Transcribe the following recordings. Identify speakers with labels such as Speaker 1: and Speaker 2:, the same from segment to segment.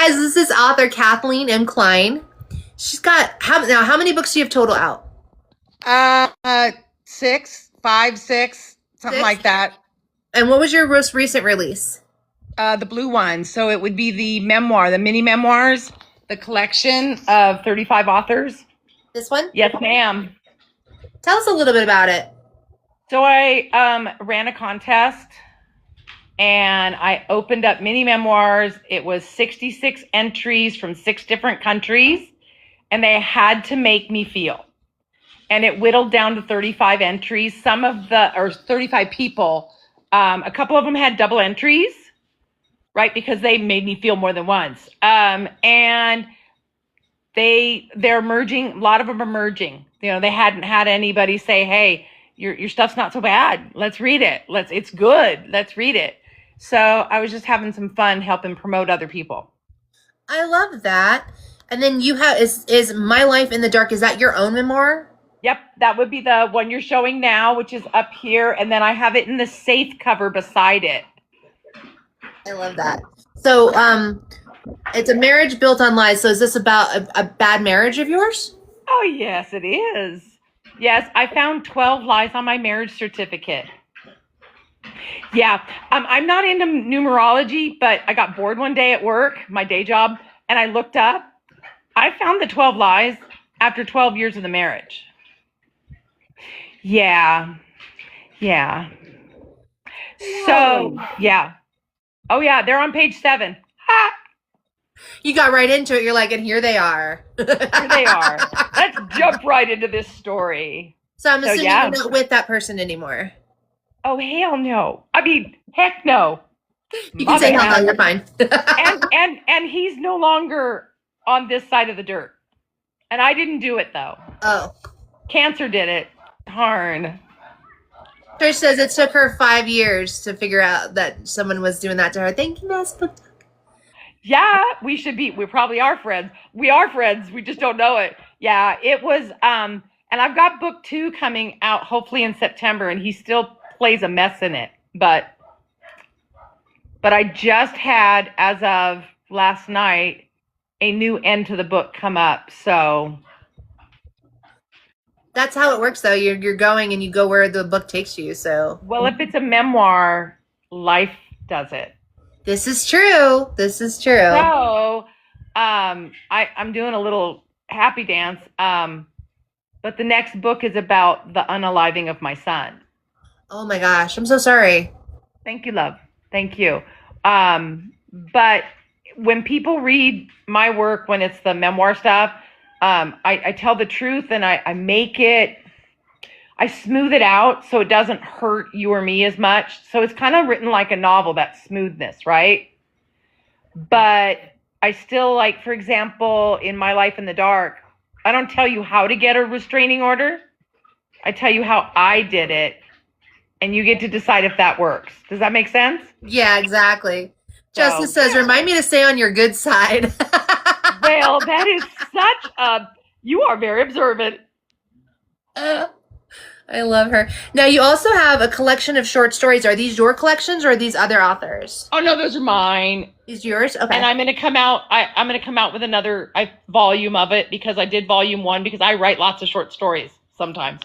Speaker 1: guys, this is author Kathleen M. Kline. She's got how many books do you have total out?
Speaker 2: Six, five, six, something
Speaker 1: Six?
Speaker 2: like that.
Speaker 1: And what was your most recent release?
Speaker 2: The blue one. So it would be the memoir, the mini memoirs, the collection of 35 authors.
Speaker 1: This one?
Speaker 2: Yes, ma'am.
Speaker 1: Tell us a little bit about it.
Speaker 2: So I ran a contest and I opened up mini memoirs. It was 66 entries from 6 different countries, and they had to make me feel. And it whittled down to 35 entries. 35 people. A couple of them had double entries, right? Because they made me feel more than once. And they're merging. A lot of them are merging. You know, they hadn't had anybody say, "Hey, your stuff's not so bad. Let's read it. It's good. Let's read it." So I was just having some fun helping promote other people.
Speaker 1: I love that. And then you have is My Life in the Dark. Is that your own memoir?
Speaker 2: Yep, that would be the one you're showing now, which is up here, and then I have it in the safe cover beside it.
Speaker 1: I love that. So, it's a marriage built on lies. So, is this about a bad marriage of yours?
Speaker 2: Oh, yes, it is. Yes, I found 12 lies on my marriage certificate. Yeah, I'm not into numerology, but I got bored one day at work, my day job, and I looked up. I found the 12 lies after 12 years of the marriage. Yeah. So, yeah. Oh, yeah, they're on page 7. Ha!
Speaker 1: You got right into it. You're like, and here they are.
Speaker 2: Here they are. Let's jump right into this story.
Speaker 1: So I'm assuming you're not with that person anymore.
Speaker 2: Oh, hell no. I mean, heck no.
Speaker 1: You can say hell no, you're fine.
Speaker 2: and he's no longer on this side of the dirt. And I didn't do it, though.
Speaker 1: Oh.
Speaker 2: Cancer did it. Darn.
Speaker 1: Trish says it took her 5 years to figure out that someone was doing that to her. Thank you, Miss Booktok.
Speaker 2: Yeah, we probably are friends. We are friends. We just don't know it. Yeah, it was, and I've got book 2 coming out hopefully in September, and he still plays a mess in it. But I just had, as of last night, a new end to the book come up. So
Speaker 1: that's how it works, though. You're going and you go where the book takes you. So
Speaker 2: well, if it's a memoir, life does it.
Speaker 1: This is true.
Speaker 2: So I'm doing a little happy dance. But the next book is about the unaliving of my son.
Speaker 1: Oh my gosh, I'm so sorry.
Speaker 2: Thank you, love. Thank you. But when people read my work, when it's the memoir stuff, I tell the truth and I make it, I smooth it out so it doesn't hurt you or me as much. So it's kind of written like a novel, that smoothness, right? But I still, like, for example, in My Life in the Dark, I don't tell you how to get a restraining order. I tell you how I did it, and you get to decide if that works. Does that make sense?
Speaker 1: Yeah, exactly. Justice says, remind me to stay on your good side.
Speaker 2: Well, that is you are very observant.
Speaker 1: I love her. Now, you also have a collection of short stories. Are these your collections or are these other authors?
Speaker 2: Oh, no, those are mine.
Speaker 1: These yours? Okay.
Speaker 2: And I'm going to come out. I'm going to come out with another volume of it because I did volume 1 because I write lots of short stories sometimes.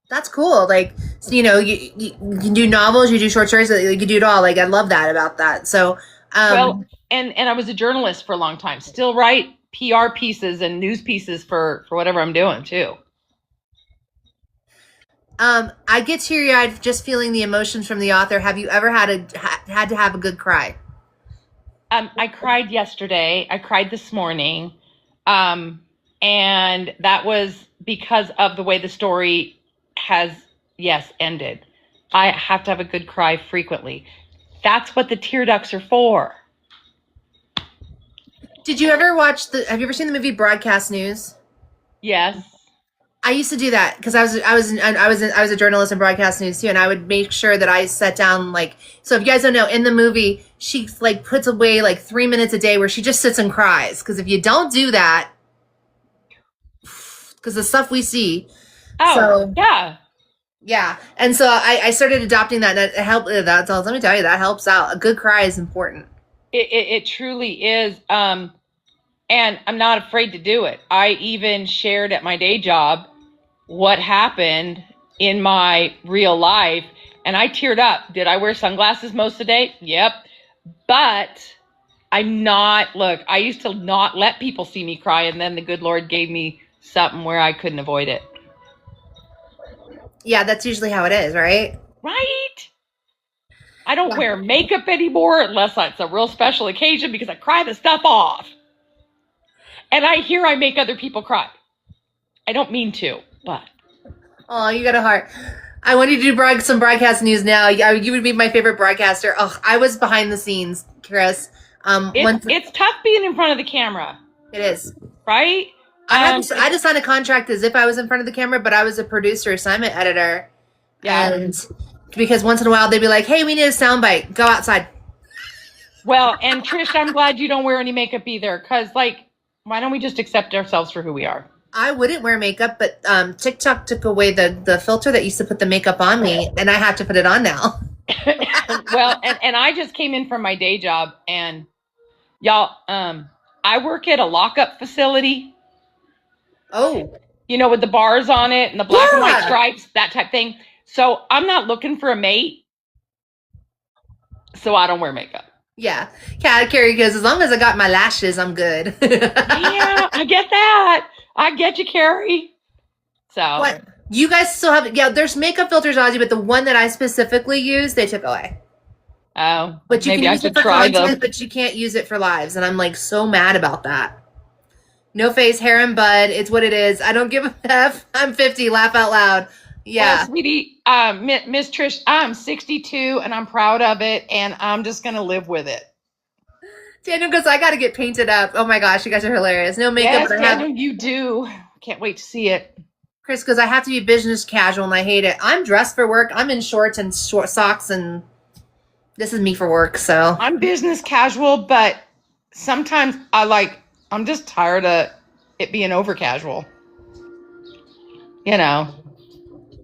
Speaker 1: That's cool. Like, you know, you can do novels, you do short stories, you can do it all. Like, I love that about that. So,
Speaker 2: well, and I was a journalist for a long time. Still write PR pieces and news pieces for whatever I'm doing too.
Speaker 1: I get teary-eyed just feeling the emotions from the author. Have you ever had to have a good cry?
Speaker 2: I cried yesterday. I cried this morning. And that was because of the way the story has, ended. I have to have a good cry frequently. That's what the tear ducts are for.
Speaker 1: Did you ever have you ever seen the movie Broadcast News?
Speaker 2: Yes.
Speaker 1: I used to do that because I was a journalist in broadcast news too, and I would make sure that I sat down, like, so if you guys don't know, in the movie she like puts away like 3 minutes a day where she just sits and cries, because if you don't do that, because the stuff we see.
Speaker 2: Oh, so,
Speaker 1: yeah, and so I started adopting that, and it helped. Let me tell you, that helps out. A good cry is important.
Speaker 2: It truly is. And I'm not afraid to do it. I even shared at my day job what happened in my real life, and I teared up. Did I wear sunglasses most of the day? Yep. But I used to not let people see me cry, and then the good Lord gave me something where I couldn't avoid it.
Speaker 1: Yeah, that's usually how it is, right?
Speaker 2: Right? I don't wear makeup anymore unless it's a real special occasion because I cry the stuff off. And I make other people cry. I don't mean to, but.
Speaker 1: Oh, you got a heart. I want you to do some broadcast news now. You would be my favorite broadcaster. Oh, I was behind the scenes, Chris.
Speaker 2: It's tough being in front of the camera.
Speaker 1: It is.
Speaker 2: Right?
Speaker 1: I just signed a contract as if I was in front of the camera, but I was a producer, assignment editor.
Speaker 2: Yeah.
Speaker 1: And because once in a while they'd be like, hey, we need a soundbite. Go outside.
Speaker 2: Well, and Trish, I'm glad you don't wear any makeup either. Because, why don't we just accept ourselves for who we are?
Speaker 1: I wouldn't wear makeup, but TikTok took away the filter that used to put the makeup on me, and I have to put it on now.
Speaker 2: Well, and I just came in from my day job, and y'all, I work at a lockup facility.
Speaker 1: Oh.
Speaker 2: With the bars on it and the black and white stripes, that type thing. So I'm not looking for a mate, so I don't wear makeup.
Speaker 1: Yeah. Carrie goes, as long as I got my lashes, I'm good.
Speaker 2: Yeah, I get that. I get you, Carrie. So.
Speaker 1: What? You guys still have, there's makeup filters, Ozzy, but the one that I specifically use, they took away.
Speaker 2: Oh.
Speaker 1: But you
Speaker 2: maybe
Speaker 1: can
Speaker 2: I
Speaker 1: use it
Speaker 2: should
Speaker 1: for
Speaker 2: try
Speaker 1: content,
Speaker 2: them.
Speaker 1: but you can't use it for lives. And I'm like so mad about that. No face, hair, and bud. It's what it is. I don't give a F. I'm 50. Laugh out loud. Yeah.
Speaker 2: Well, sweetie, Miss Trish, I'm 62 and I'm proud of it, and I'm just going to live with it.
Speaker 1: Daniel goes, I got to get painted up. Oh my gosh, you guys are hilarious. No makeup.
Speaker 2: Yes, Daniel, you do. Can't wait to see it.
Speaker 1: Chris goes, I have to be business casual and I hate it. I'm dressed for work. I'm in shorts and short socks, and this is me for work. So
Speaker 2: I'm business casual, but sometimes I'm just tired of it being over casual.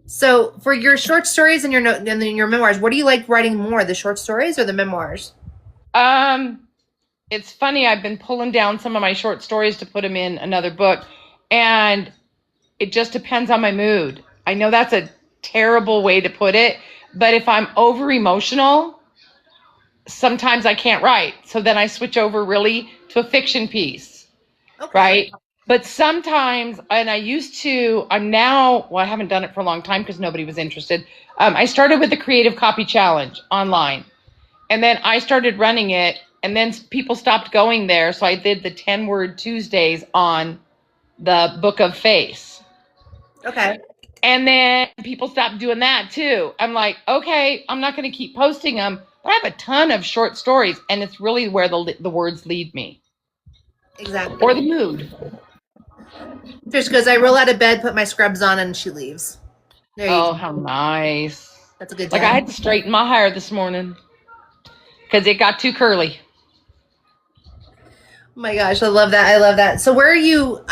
Speaker 1: So for your short stories and your memoirs, what do you like writing more, the short stories or the memoirs?
Speaker 2: It's funny. I've been pulling down some of my short stories to put them in another book, and it just depends on my mood. I know that's a terrible way to put it, but if I'm over emotional, sometimes I can't write. So then I switch over really to a fiction piece. Okay. Right? But sometimes, and I haven't done it for a long time because nobody was interested. I started with the Creative Copy Challenge online, and then I started running it, and then people stopped going there. So I did the 10-word Tuesdays on the Book of Face.
Speaker 1: Okay.
Speaker 2: And then people stopped doing that too. I'm like, okay, I'm not going to keep posting them, but I have a ton of short stories, and it's really where the words lead me.
Speaker 1: Exactly.
Speaker 2: Or the mood.
Speaker 1: Just because I roll out of bed, put my scrubs on, and she leaves.
Speaker 2: How nice.
Speaker 1: That's a good time.
Speaker 2: I had to straighten my hair this morning because it got too curly.
Speaker 1: Oh my gosh, I love that. I love that. So where are you,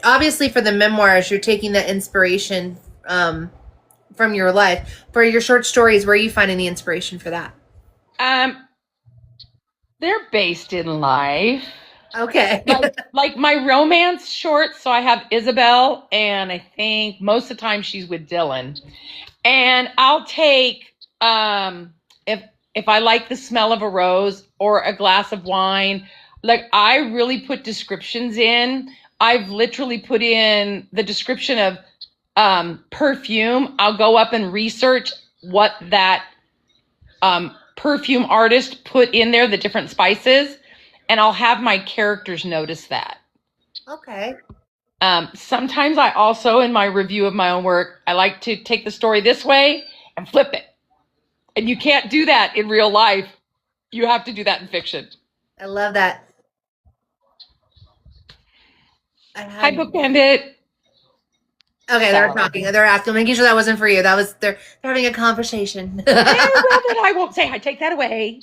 Speaker 1: obviously for the memoirs, you're taking that inspiration from your life. For your short stories, where are you finding the inspiration for that?
Speaker 2: They're based in life.
Speaker 1: Okay.
Speaker 2: like my romance shorts. So I have Isabel, and I think most of the time she's with Dylan. And I'll take, if I like the smell of a rose or a glass of wine, I really put descriptions in. I've literally put in the description of perfume. I'll go up and research what that perfume artist put in there, the different spices, and I'll have my characters notice that.
Speaker 1: Okay.
Speaker 2: Sometimes I also, in my review of my own work, I like to take the story this way and flip it. And you can't do that in real life. You have to do that in fiction.
Speaker 1: I love that.
Speaker 2: Hi, Book Bandit.
Speaker 1: Okay, they're talking. They're asking, making sure that wasn't for you. They're having a conversation.
Speaker 2: I won't say. I take that away.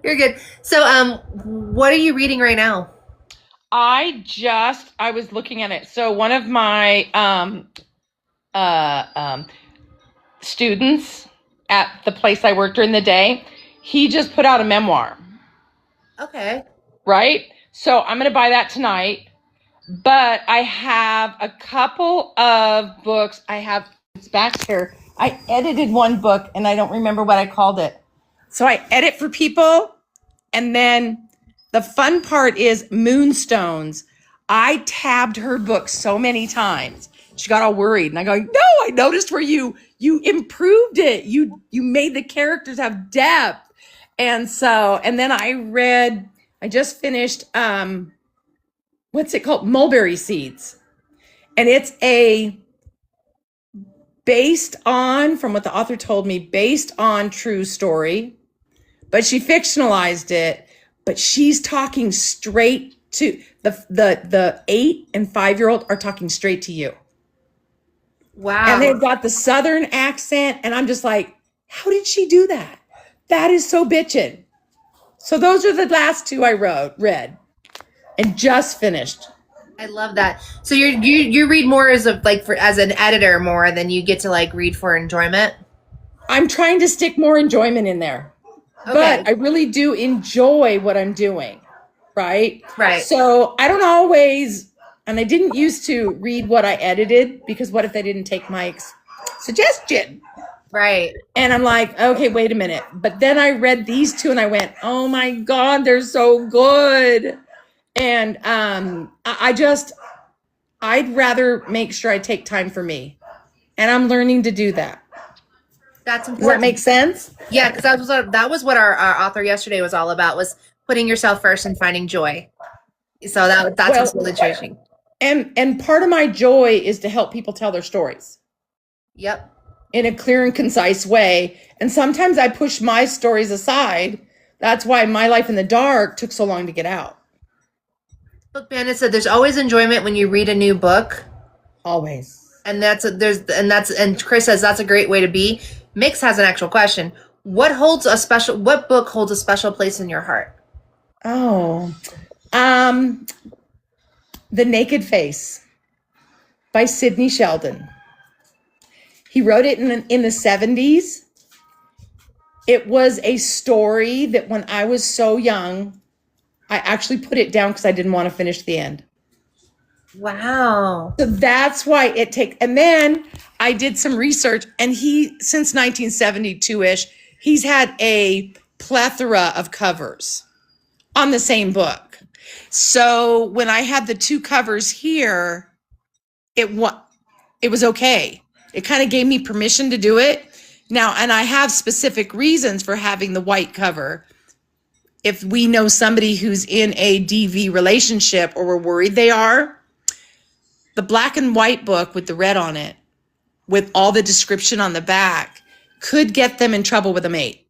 Speaker 1: You're good. So, what are you reading right now?
Speaker 2: I was looking at it. So one of my students at the place I worked during the day, he just put out a memoir.
Speaker 1: Okay.
Speaker 2: right? So I'm going to buy that tonight. But I have a couple of books. It's back here. I edited one book and I don't remember what I called it. So I edit for people. And then the fun part is Moonstones. I tabbed her book so many times. She got all worried. And I go, no, I noticed where you improved it. You made the characters have depth. And then I just finished, what's it called? Mulberry Seeds. And it's from what the author told me, based on true story, but she fictionalized it, but she's talking straight to the 8 and 5-year-old are talking straight to you.
Speaker 1: Wow.
Speaker 2: And they've got the Southern accent. And I'm just like, how did she do that? That is so bitchin'. So those are the last 2 I read and just finished.
Speaker 1: I love that. So you read more as an editor more than you get to like read for enjoyment.
Speaker 2: I'm trying to stick more enjoyment in there. Okay. But I really do enjoy what I'm doing. Right?
Speaker 1: Right.
Speaker 2: So I don't always, and I didn't used to read what I edited because what if they didn't take my suggestion?
Speaker 1: Right.
Speaker 2: And I'm like, okay, wait a minute. But then I read these 2 and I went, oh my God, they're so good. And I'd rather make sure I take time for me. And I'm learning to do that.
Speaker 1: That's important.
Speaker 2: Does that make sense?
Speaker 1: Yeah, because that was what our author yesterday was all about, was putting yourself first and finding joy. So that's what's really changing.
Speaker 2: And part of my joy is to help people tell their stories.
Speaker 1: Yep. In
Speaker 2: a clear and concise way. And sometimes I push my stories aside. That's why My Life in the Dark took so long to get out.
Speaker 1: Look, Bandit said there's always enjoyment when you read a new book.
Speaker 2: Always.
Speaker 1: And Chris says that's a great way to be. Mix has an actual question. What book holds a special place in your heart?
Speaker 2: Oh, The Naked Face by Sidney Sheldon. He wrote it in the 70s. It was a story that when I was so young, I actually put it down because I didn't want to finish the end.
Speaker 1: Wow.
Speaker 2: So that's why and then I did some research, and since 1972-ish, he's had a plethora of covers on the same book. So when I had the 2 covers here, it was okay. It kind of gave me permission to do it. Now, and I have specific reasons for having the white cover. If we know somebody who's in a DV relationship or we're worried they are, the black and white book with the red on it, with all the description on the back, could get them in trouble with a mate.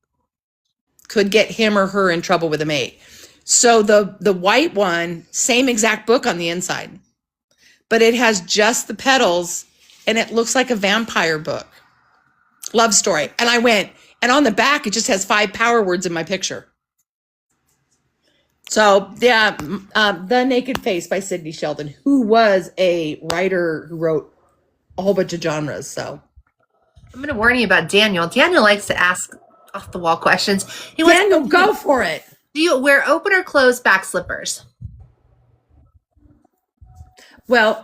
Speaker 2: Could get him or her in trouble with a mate. So the white one, same exact book on the inside, but it has just the petals and it looks like a vampire book. Love story. And I went, and on the back, it just has 5 power words in my picture. So yeah, The Naked Face by Sidney Sheldon, who was a writer who wrote a whole bunch of genres. So
Speaker 1: I'm going to warn you about Daniel. Daniel likes to ask off the wall questions.
Speaker 2: Daniel, go for it.
Speaker 1: Do you wear open or closed back slippers?
Speaker 2: Well,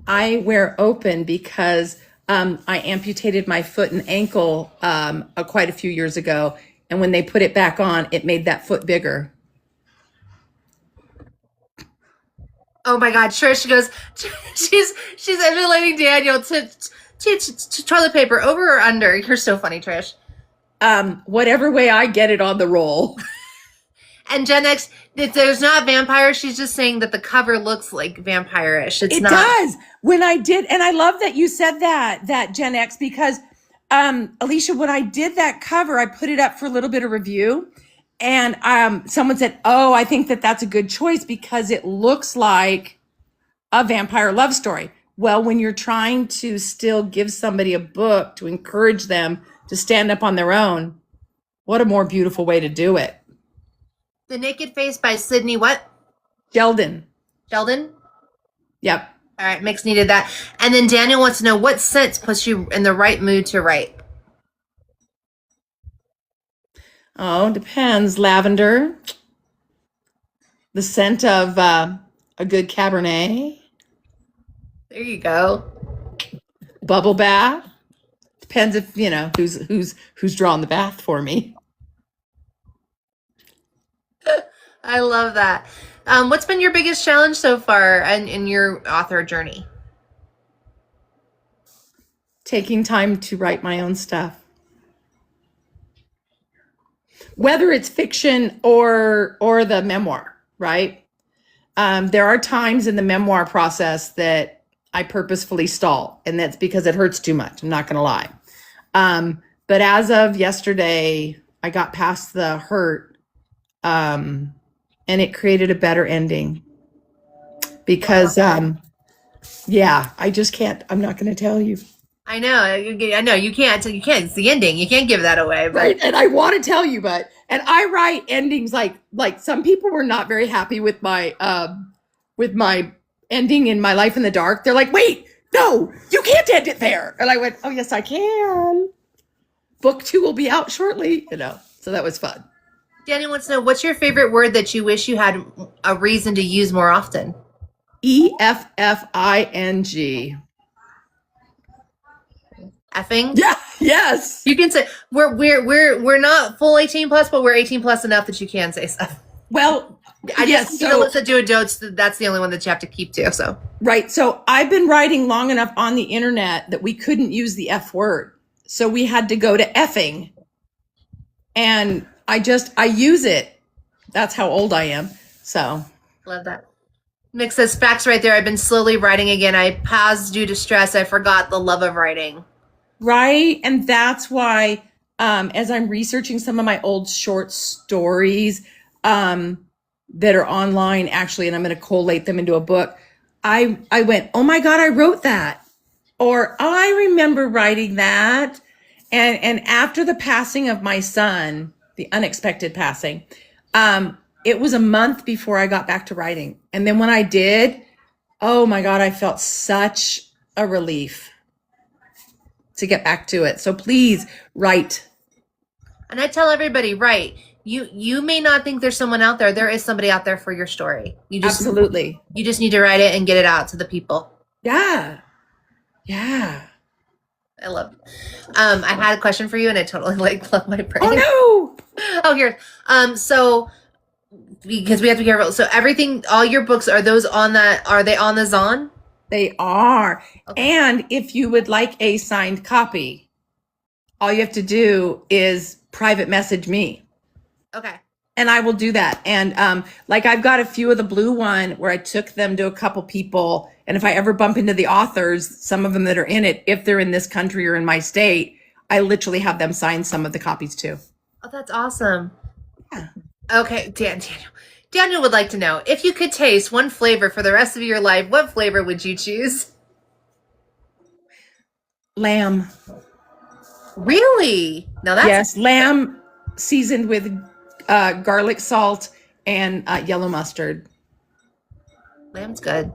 Speaker 2: I wear open because I amputated my foot and ankle quite a few years ago. And when they put it back on, it made that foot bigger.
Speaker 1: Oh my God, Trish goes, she's emulating Daniel to toilet paper, over or under? You're so funny, Trish.
Speaker 2: Whatever way I get it on the roll.
Speaker 1: And Gen X, there's not vampire. She's just saying that the cover looks like vampire-ish. It
Speaker 2: does. When I did, and I love that you said that Gen X, because Alicia, when I did that cover, I put it up for a little bit of review. And someone said, oh, I think that's a good choice because it looks like a vampire love story. Well, when you're trying to still give somebody a book to encourage them to stand up on their own, what a more beautiful way to do it.
Speaker 1: The Naked Face by Sidney what?
Speaker 2: Sheldon.
Speaker 1: Sheldon?
Speaker 2: Yep.
Speaker 1: All right, Mix needed that. And then Daniel wants to know, what scent puts you in the right mood to write?
Speaker 2: Oh, depends. Lavender,
Speaker 3: The scent of a good Cabernet,
Speaker 1: There you go.
Speaker 3: bubble bath. Depends if who's drawing the bath for me.
Speaker 1: I love that. What's been your biggest challenge so far in your author journey?
Speaker 3: Taking time to write my own stuff, whether it's fiction or the memoir, right? There are times in the memoir process that I purposefully stall, and that's because it hurts too much. I'm not going to lie. But as of yesterday, I got past the hurt, and it created a better ending because, yeah, I just can't. I'm not going to tell you.
Speaker 1: I know you can't. It's the ending. You can't give that away. But
Speaker 3: Right. And I want to tell you, and I write endings like some people were not very happy with my ending in My Life in the Dark. They're like, wait, no, you can't end it there. And I went, oh yes, I can. Book 2 will be out shortly, so that was fun.
Speaker 1: Daniel wants to know, what's your favorite word that you wish you had a reason to use more often?
Speaker 3: EFFING.
Speaker 1: Effing?
Speaker 3: Yeah, yes.
Speaker 1: You can say we're not full 18 plus, but we're 18 plus enough that you can say stuff.
Speaker 3: Well,
Speaker 1: I
Speaker 3: yes,
Speaker 1: just so listen to a dotes. That's the only one that you have to keep to. So
Speaker 3: right. So I've been writing long enough on the internet that we couldn't use the F word. So we had to go to effing. And I use it. That's how old I am. So
Speaker 1: love that. Mick says, facts right there. I've been slowly writing again. I paused due to stress. I forgot the love of writing.
Speaker 3: Right. And that's why, as I'm researching some of my old short stories, that are online actually, and I'm going to collate them into a book. I went, oh my God, I wrote that. Or I remember writing that. And after the passing of my son, the unexpected passing, it was a month before I got back to writing. And then when I did, oh my God, I felt such a relief to get back to it. So please write.
Speaker 1: And I tell everybody, write. You may not think there's someone out there. There is somebody out there for your story.
Speaker 3: Absolutely.
Speaker 1: You just need to write it and get it out to the people.
Speaker 3: Yeah. Yeah.
Speaker 1: I love it. I had a question for you and I totally left my brain.
Speaker 3: Oh no.
Speaker 1: Oh, here. So because we have to be careful. So everything, all your books, are they on the Zon?
Speaker 3: They are.
Speaker 1: Okay.
Speaker 3: And if you would like a signed copy, all you have to do is private message me.
Speaker 1: Okay.
Speaker 3: And I will do that. And I've got a few of the blue one where I took them to a couple people. And if I ever bump into the authors, some of them that are in it, if they're in this country or in my state, I literally have them sign some of the copies too.
Speaker 1: Oh, that's awesome.
Speaker 3: Yeah.
Speaker 1: Okay, Daniel would like to know, if you could taste one flavor for the rest of your life, what flavor would you choose?
Speaker 3: Lamb.
Speaker 1: Really? Now that's
Speaker 3: Yes, lamb seasoned with garlic salt and yellow mustard.
Speaker 1: lamb's good.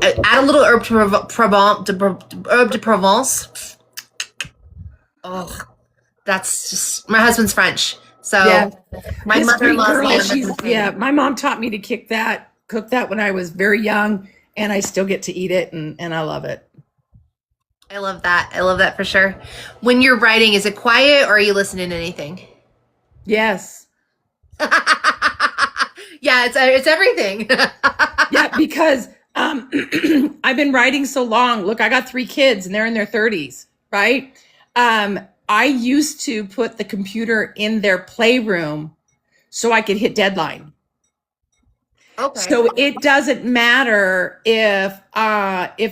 Speaker 1: Add a little herb de Provence. Oh, that's just, my husband's French. So
Speaker 3: Yeah.
Speaker 1: my
Speaker 3: This sweet
Speaker 1: mother-in-law's
Speaker 3: girl,
Speaker 1: lamb.
Speaker 3: my mom taught me to cook that when I was very young, and I still get to eat it, and I love it.
Speaker 1: I love that. I love that for sure. When you're writing, is it quiet or are you listening to anything?
Speaker 3: Yes.
Speaker 1: Yeah, it's everything.
Speaker 3: Yeah, because I've been writing so long. Look, I got 3 kids and they're in their 30s, right? I used to put the computer in their playroom so I could hit deadline.
Speaker 1: Okay.
Speaker 3: So it doesn't matter if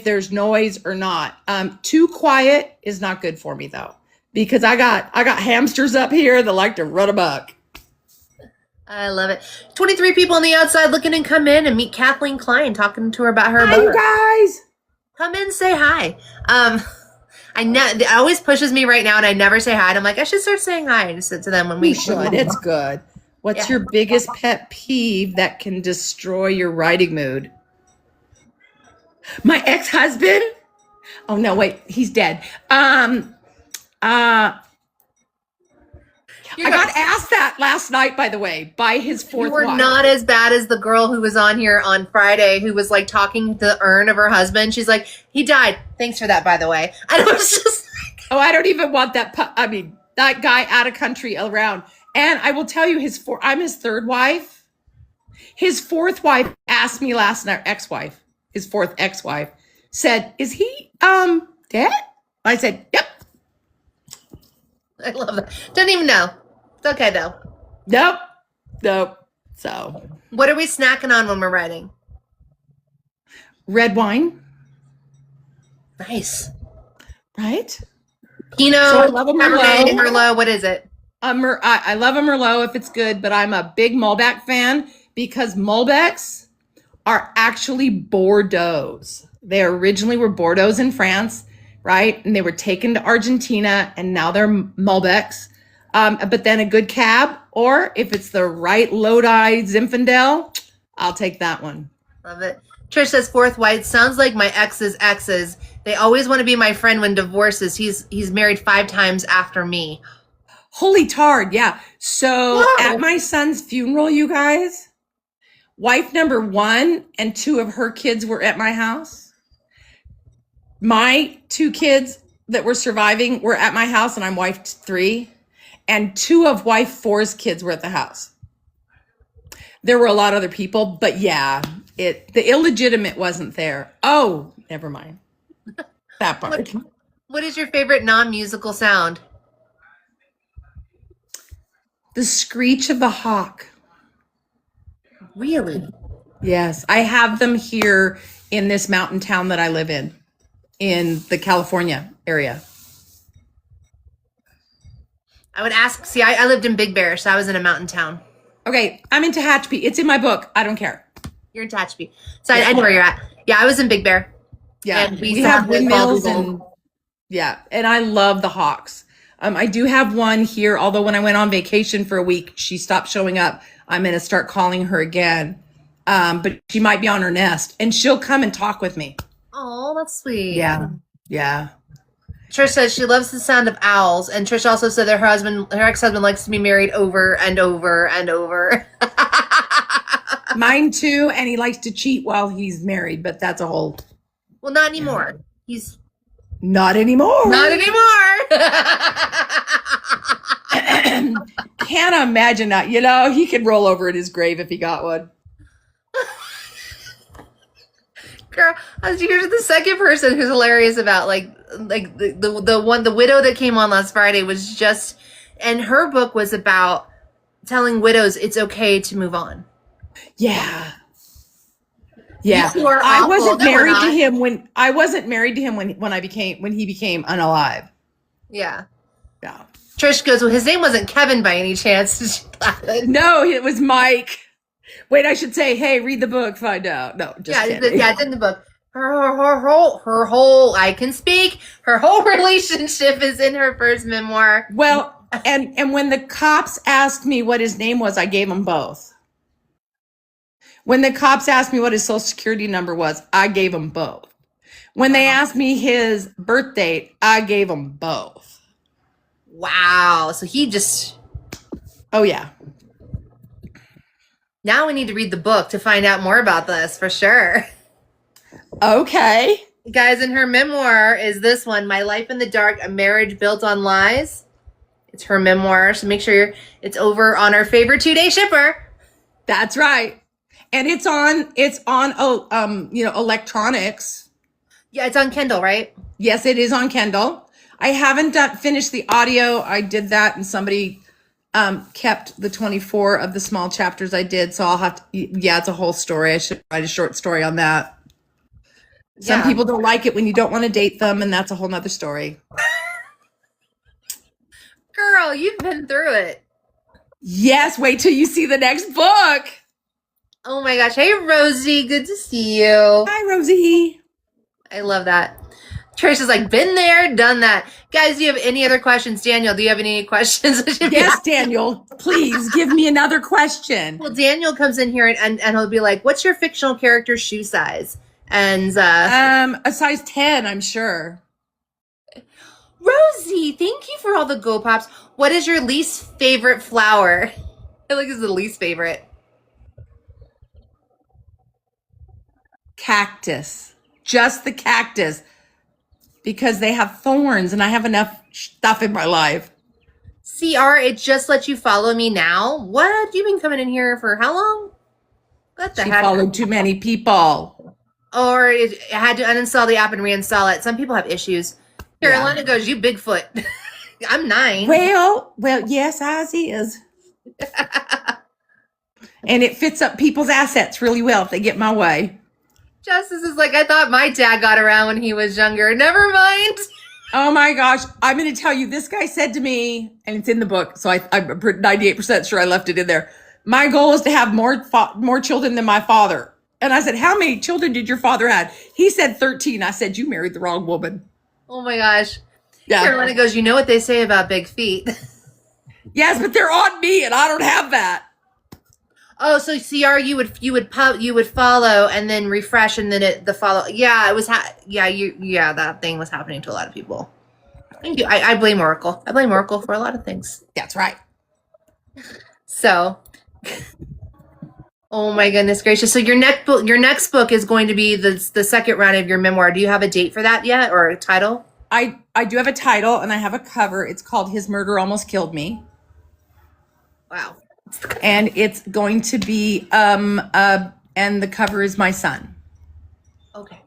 Speaker 3: there's noise or not. Too quiet is not good for me though, because I got hamsters up here that like to run amok.
Speaker 1: I love it. 23 people on the outside looking to come in and meet Kathleen Kline, talking to her about her
Speaker 3: Hi,
Speaker 1: book.
Speaker 3: you guys.
Speaker 1: Come in, say hi. It always pushes me right now, and I never say hi. And I'm like, I should start saying hi to them when we
Speaker 3: You should. It's good. What's your biggest pet peeve that can destroy your writing mood? My ex-husband? Oh no, wait, he's dead. God, I got asked that last night, by the way, by his fourth
Speaker 1: You were
Speaker 3: wife.
Speaker 1: not as bad as the girl who was on here on Friday who was like talking to the urn of her husband. She's like, he died. Thanks for that, by the way. And I was just like,
Speaker 3: Oh, I don't even want that. That guy out of country around. And I will tell you, I'm his third wife. His fourth wife asked me last night, his fourth ex-wife, said, is he dead? I said, yep.
Speaker 1: I love that. Doesn't even know. It's okay though.
Speaker 3: Nope. So,
Speaker 1: What are we snacking on when we're writing?
Speaker 3: red wine,
Speaker 1: Nice.
Speaker 3: right?
Speaker 1: Pinot,
Speaker 3: So I love a
Speaker 1: Cabernet,
Speaker 3: Merlot.
Speaker 1: Merlot. What is it?
Speaker 3: I love a Merlot if it's good, but I'm a big Malbec fan because Malbecs are actually Bordeaux's. They originally were Bordeaux's in France, right? And they were taken to Argentina, and now they're Malbecs. But then a good cab, or if it's the right Lodi Zinfandel, I'll take that one.
Speaker 1: Love it. Trish says fourth wife sounds like my ex's exes. They always want to be my friend when divorces. He's married 5 times after me.
Speaker 3: Holy tard, yeah. So
Speaker 1: Whoa.
Speaker 3: at my son's funeral, you guys, wife number 1 and 2 of her kids were at my house. My 2 kids that were surviving were at my house, and I'm wife 3. And 2 of wife 4's kids were at the house. There were a lot of other people, but yeah, the illegitimate wasn't there. Oh, never mind. That part.
Speaker 1: What is your favorite non-musical sound?
Speaker 3: The screech of the hawk.
Speaker 1: Really?
Speaker 3: Yes, I have them here in this mountain town that I live in the California area.
Speaker 1: I would ask. See, I lived in Big Bear, so I was in a mountain town.
Speaker 3: Okay, I'm in Tehachapi. It's in my book. I don't care.
Speaker 1: You're in Tehachapi, so I know where you're at. Yeah, I was in Big Bear.
Speaker 3: Yeah,
Speaker 1: And
Speaker 3: we have windmills
Speaker 1: and
Speaker 3: and I love the hawks. I do have one here, although when I went on vacation for a week, she stopped showing up. I'm going to start calling her again. But she might be on her nest, and she'll come and talk with me.
Speaker 1: oh, that's sweet.
Speaker 3: Yeah.
Speaker 1: Trish says she loves the sound of owls, and Trish also said that her ex-husband likes to be married over and over and over.
Speaker 3: Mine too, and he likes to cheat while he's married, but that's a whole...
Speaker 1: Well, not anymore. He's
Speaker 3: Not anymore.
Speaker 1: not anymore.
Speaker 3: Can't imagine that. You know, he could roll over in his grave if he got one.
Speaker 1: Girl, you're the second person who's hilarious about like the widow that came on last Friday was just, and her book was about telling widows it's okay to move on.
Speaker 3: Yeah. Yeah.
Speaker 1: You are
Speaker 3: I
Speaker 1: awful.
Speaker 3: wasn't
Speaker 1: No, we're
Speaker 3: married to
Speaker 1: not.
Speaker 3: him when he became unalive.
Speaker 1: Yeah.
Speaker 3: Yeah.
Speaker 1: Trish goes, well, his name wasn't Kevin by any chance. She laughed.
Speaker 3: No, it was Mike. Wait, I should say, hey, read the book, find out. No, just kidding.
Speaker 1: It's in the book. Her whole I can speak. Her whole relationship is in her first memoir.
Speaker 3: Well, and when the cops asked me what his name was, I gave them both. When the cops asked me what his social security number was, I gave them both. When they asked me his birth date, I gave them both.
Speaker 1: Wow. So he just.
Speaker 3: Oh, yeah.
Speaker 1: Now we need to read the book to find out more about this for sure.
Speaker 3: Okay.
Speaker 1: Guys, in her memoir is this one, My Life in the Dark, A Marriage Built on Lies. It's her memoir, so make sure it's over on our favorite 2-day shipper.
Speaker 3: That's right. And it's on electronics.
Speaker 1: Yeah, it's on Kindle, right?
Speaker 3: Yes, it is on Kindle. I haven't finished the audio. I did that, and somebody kept the 24 of the small chapters I did. So I'll have to, it's a whole story. I should write a short story on that. Some people don't like it when you don't want to date them, and that's a whole nother story.
Speaker 1: Girl, you've been through it.
Speaker 3: Yes, wait till you see the next book.
Speaker 1: Oh my gosh. Hey, Rosie. Good to see you.
Speaker 3: Hi, Rosie.
Speaker 1: I love that. Trish is like, been there, done that. Guys, do you have any other questions? Daniel, do you have any questions?
Speaker 3: Yes, Daniel, please give me another question.
Speaker 1: Well, Daniel comes in here and he'll be like, what's your fictional character's shoe size? And
Speaker 3: a size 10, I'm sure.
Speaker 1: Rosie, thank you for all the Go Pops. What is your least favorite flower? I feel like it's the least favorite.
Speaker 3: Cactus. Just the cactus. Because they have thorns and I have enough stuff in my life.
Speaker 1: CR, it just let you follow me now? What? You've been coming in here for how long? What the
Speaker 3: She
Speaker 1: heck?
Speaker 3: followed too many people.
Speaker 1: Or it had to uninstall the app and reinstall it. Some people have issues. Carolina goes, you Bigfoot. I'm 9.
Speaker 3: Well, yes, ours is. And it fits up people's assets really well if they get my way.
Speaker 1: Justice is like, I thought my dad got around when he was younger. Never mind.
Speaker 3: Oh my gosh. I'm going to tell you, this guy said to me, and it's in the book, so I'm 98% sure I left it in there. My goal is to have more children than my father. And I said, how many children did your father have? He said 13. I said, you married the wrong woman.
Speaker 1: Oh my gosh.
Speaker 3: Yeah.
Speaker 1: Carolina goes, you know what they say about big feet.
Speaker 3: Yes, but they're on me and I don't have that.
Speaker 1: Oh, so CR, you would follow and then refresh and then the follow. Yeah, it was. That thing was happening to a lot of people. Thank you. I blame Oracle. I blame Oracle for a lot of things.
Speaker 3: That's right.
Speaker 1: So, oh my goodness gracious! So your next book is going to be the second round of your memoir. Do you have a date for that yet, or a title?
Speaker 3: I do have a title and I have a cover. It's called His Murder Almost Killed Me.
Speaker 1: Wow.
Speaker 3: And it's going to be and the cover is my son.
Speaker 1: Okay.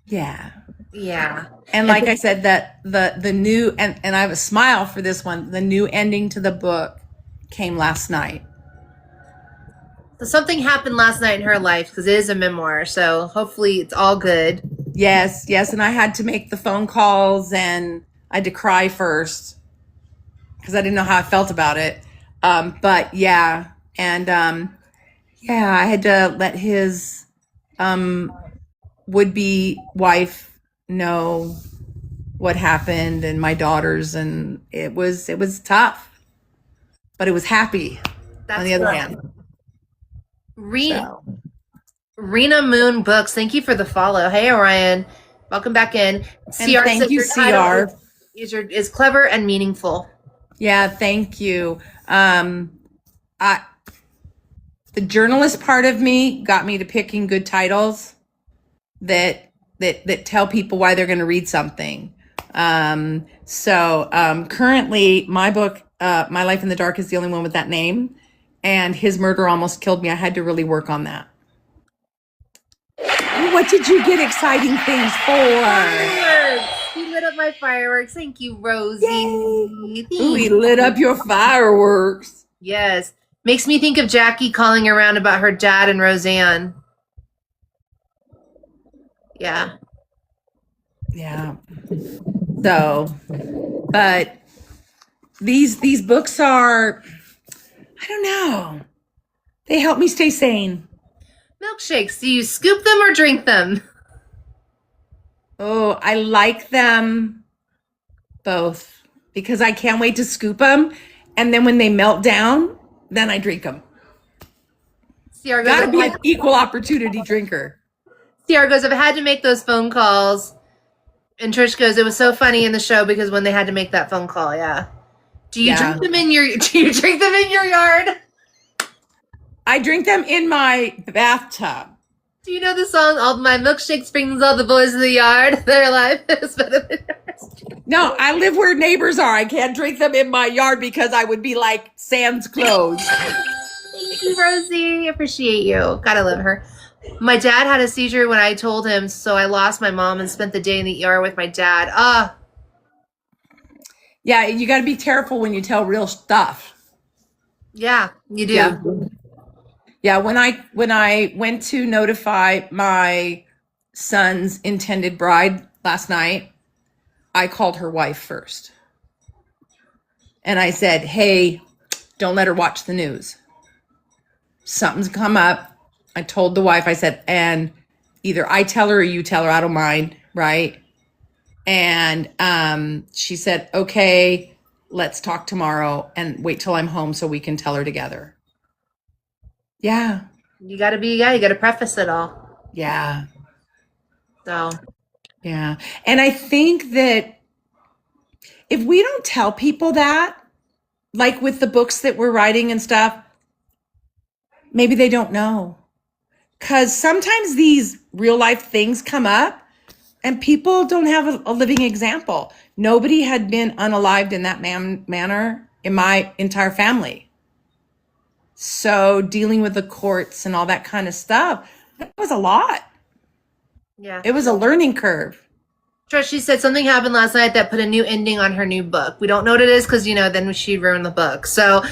Speaker 3: Yeah.
Speaker 1: Yeah.
Speaker 3: And like I said, that the new and I have a smile for this one. The new ending to the book came last night.
Speaker 1: So something happened last night in her life because it is a memoir. So hopefully it's all good.
Speaker 3: Yes. And I had to make the phone calls and I had to cry first because I didn't know how I felt about it. But yeah, and I had to let his would-be wife know what happened and my daughters, and it was tough, but it was happy.
Speaker 1: That's
Speaker 3: on the other
Speaker 1: good.
Speaker 3: hand.
Speaker 1: Rena Moon Books, thank you for the follow. Hey Orion, welcome back in. CR,
Speaker 3: thank you, CR.
Speaker 1: Is clever and meaningful.
Speaker 3: Yeah, thank you. The journalist part of me got me to picking good titles that tell people why they're going to read something. Currently my book, My Life in the Dark, is the only one with that name, and His Murder Almost Killed Me. I had to really work on that. What did you get exciting things for?
Speaker 1: He lit up my fireworks. Thank you, Rosie.
Speaker 3: Ooh, he lit up your fireworks.
Speaker 1: Yes. Makes me think of Jackie calling around about her dad and Roseanne. Yeah.
Speaker 3: Yeah. So, but these books are, I don't know. They help me stay sane.
Speaker 1: Milkshakes. Do you scoop them or drink them?
Speaker 3: Oh, I like them both because I can't wait to scoop them. And then when they melt down, then I drink them.
Speaker 1: CR goes,
Speaker 3: Gotta be an equal opportunity drinker.
Speaker 1: CR goes, I've had to make those phone calls. And Trish goes, it was so funny in the show because when they had to make that phone call, yeah. Do you drink them in your yard?
Speaker 3: I drink them in my bathtub.
Speaker 1: Do you know the song, All My Milkshakes Brings All the Boys to the Yard? Their life is better than yours.
Speaker 3: No, I live where neighbors are. I can't drink them in my yard because I would be like sans clothes.
Speaker 1: Thank you, Rosie. Appreciate you. Gotta love her. My dad had a seizure when I told him, so I lost my mom and spent the day in the ER with my dad.
Speaker 3: Yeah, you got to be careful when you tell real stuff.
Speaker 1: Yeah, you do.
Speaker 3: Yeah. Yeah, when I went to notify my son's intended bride last night, I called her wife first. And I said, hey, don't let her watch the news. Something's come up. I told the wife, I said, and either I tell her or you tell her, I don't mind, right? And she said, okay, let's talk tomorrow and wait till I'm home so we can tell her together. Yeah.
Speaker 1: You gotta preface it all.
Speaker 3: Yeah.
Speaker 1: So.
Speaker 3: Yeah. And I think that if we don't tell people that, like with the books that we're writing and stuff, maybe they don't know. Because sometimes these real life things come up and people don't have a living example. Nobody had been unalived in that manner in my entire family. So dealing with the courts and all that kind of stuff, that was a lot.
Speaker 1: Yeah.
Speaker 3: It was a learning curve.
Speaker 1: Trish, she said something happened last night that put a new ending on her new book. We don't know what it is because, then she'd ruin the book. So,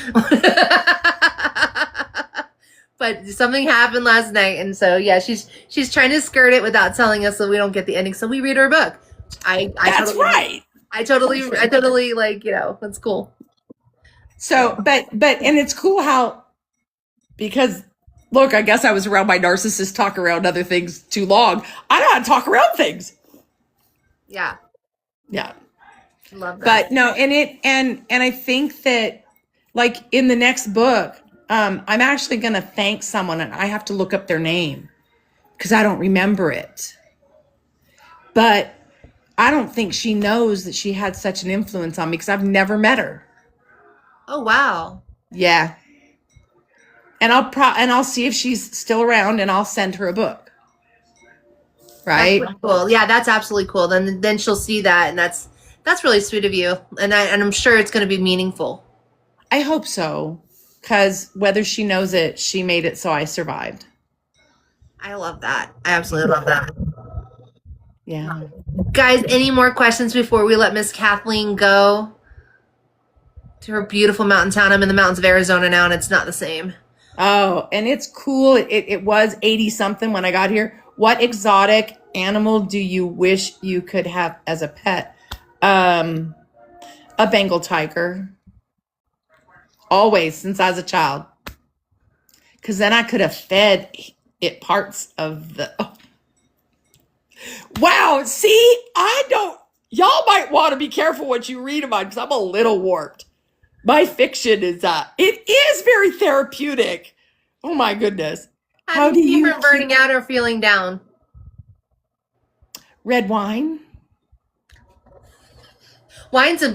Speaker 1: but something happened last night. And so, yeah, she's trying to skirt it without telling us so we don't get the ending. So we read her book.
Speaker 3: That's
Speaker 1: totally,
Speaker 3: right.
Speaker 1: I totally like, that's cool.
Speaker 3: So, but, and it's cool how, because look, I guess I was around my narcissist talk around other things too long. I know how to talk around things.
Speaker 1: Yeah.
Speaker 3: Yeah.
Speaker 1: Love that.
Speaker 3: But no, and I think that like in the next book, I'm actually going to thank someone and I have to look up their name because I don't remember it. But I don't think she knows that she had such an influence on me because I've never met her.
Speaker 1: Oh, wow.
Speaker 3: Yeah. And I'll see if she's still around and I'll send her a book. Right?
Speaker 1: That's really cool. Yeah, that's absolutely cool. Then she'll see that, and that's really sweet of you. And I'm sure it's going to be meaningful.
Speaker 3: I hope so, because whether she knows it, she made it so I survived.
Speaker 1: I love that. I absolutely love that.
Speaker 3: Yeah.
Speaker 1: Guys, any more questions before we let Miss Kathleen go to her beautiful mountain town? I'm in the mountains of Arizona now, and it's not the same.
Speaker 3: Oh, and it's cool. It was 80 something when I got here. What exotic animal do you wish you could have as a pet? A Bengal tiger. Always, since I was a child. Because then I could have fed it parts of the... Oh. Wow, see? Y'all might want to be careful what you read about because I'm a little warped. My fiction is, it is very therapeutic. Oh my goodness.
Speaker 1: How do you keep from burning out or feeling down?
Speaker 3: Red wine.
Speaker 1: Wine is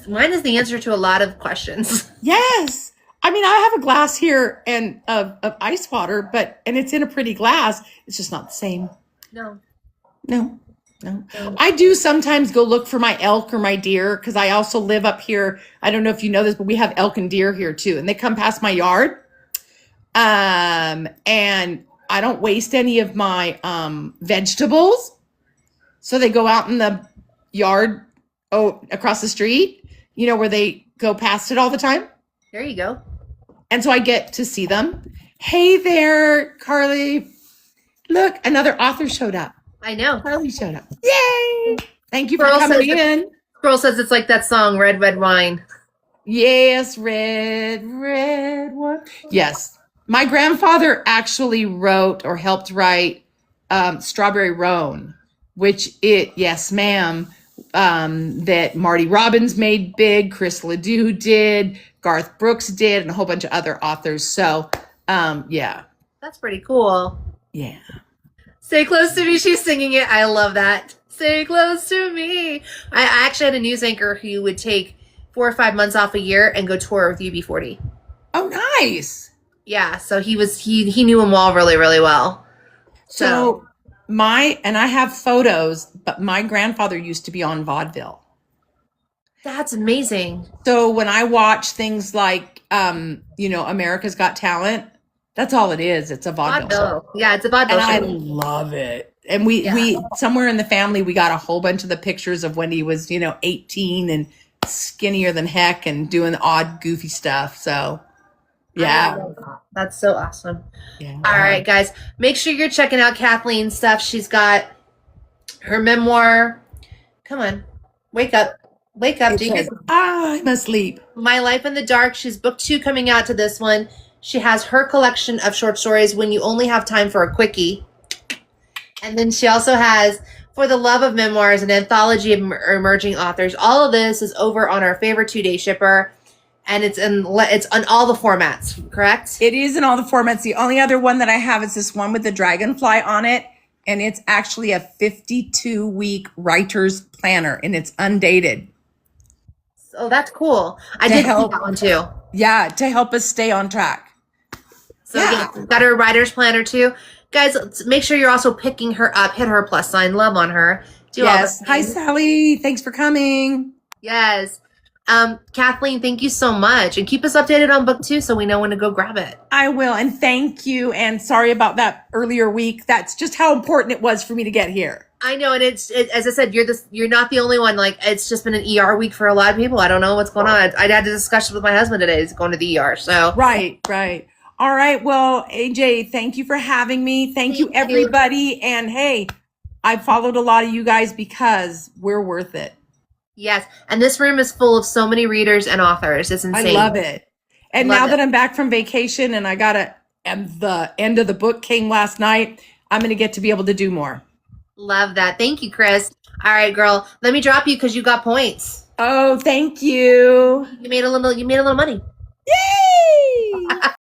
Speaker 1: the answer to a lot of questions.
Speaker 3: Yes. I mean, I have a glass here and of ice water, and it's in a pretty glass. It's just not the same.
Speaker 1: No.
Speaker 3: I do sometimes go look for my elk or my deer because I also live up here. I don't know if you know this, but we have elk and deer here too, and they come past my yard. And I don't waste any of my vegetables. So they go out in the yard across the street, where they go past it all the time.
Speaker 1: There you go. And
Speaker 3: so I get to see them. Hey there, Carly. Look, another author showed up.
Speaker 1: I know.
Speaker 3: Carly showed up. Yay! Thank you for coming in.
Speaker 1: Squirrel says it's like that song, Red, Red Wine.
Speaker 3: Yes, red, red wine. Yes. My grandfather actually wrote or helped write Strawberry Roan, yes, ma'am, that Marty Robbins made big, Chris Ledoux did, Garth Brooks did, and a whole bunch of other authors. So, yeah.
Speaker 1: That's pretty cool.
Speaker 3: Yeah.
Speaker 1: Stay close to me. She's singing it. I love that. Stay close to me. I actually had a news anchor who would take 4 or 5 months off a year and go tour with UB40.
Speaker 3: Oh, nice.
Speaker 1: Yeah. So he knew them all really, really well.
Speaker 3: So and I have photos, but my grandfather used to be on vaudeville.
Speaker 1: That's amazing.
Speaker 3: So when I watch things like, America's Got Talent, that's all it is. It's a vaudeville show.
Speaker 1: Yeah, it's a vaudeville show.
Speaker 3: And I love it. And we somewhere in the family, we got a whole bunch of the pictures of when he was, 18 and skinnier than heck and doing odd, goofy stuff. So, yeah.
Speaker 1: That's so awesome.
Speaker 3: Yeah.
Speaker 1: All right, guys. Make sure you're checking out Kathleen's stuff. She's got her memoir. Come on. Wake up. Wake up.
Speaker 3: I'm asleep.
Speaker 1: My Life in the Dark. She's book 2 coming out to this one. She has her collection of short stories, When You Only Have Time for a Quickie. And then she also has For the Love of Memoirs, an anthology of emerging authors. All of this is over on our favorite 2-day shipper. And it's on all the formats, correct?
Speaker 3: It is in all the formats. The only other one that I have is this one with the dragonfly on it. And it's actually a 52-week writer's planner. And it's undated.
Speaker 1: Oh, that's cool. I
Speaker 3: To
Speaker 1: did see
Speaker 3: help.
Speaker 1: that one too.
Speaker 3: Yeah, to help us stay on track.
Speaker 1: So yeah, got her writer's planner too. Guys, make sure you're also picking her up. Hit her plus sign. Love on her. Do all
Speaker 3: Yes.
Speaker 1: the
Speaker 3: Hi,
Speaker 1: things.
Speaker 3: Sally. Thanks for coming.
Speaker 1: Yes. Kathleen, thank you so much. And keep us updated on book 2 so we know when to go grab it.
Speaker 3: I will. And thank you. And sorry about that earlier week. That's just how important it was for me to get here.
Speaker 1: I know, and as I said, you're not the only one. Like, it's just been an ER week for a lot of people. I don't know what's going on. I had a discussion with my husband today. He's going to the ER. So
Speaker 3: Right. All right. Well, AJ, thank you for having me. Thank you,
Speaker 1: Thank you.
Speaker 3: everybody. And hey, I followed a lot of you guys because we're worth it.
Speaker 1: yes, and this room is full of so many readers and authors. It's insane.
Speaker 3: I love it. And
Speaker 1: Love
Speaker 3: now
Speaker 1: it.
Speaker 3: that I'm back from vacation and and the end of the book came last night, I'm going to get to be able to do more.
Speaker 1: Love that. Thank you, Chris. All right, girl. Let me drop you because you got points.
Speaker 3: Oh, thank you.
Speaker 1: You made a little money.
Speaker 3: Yay!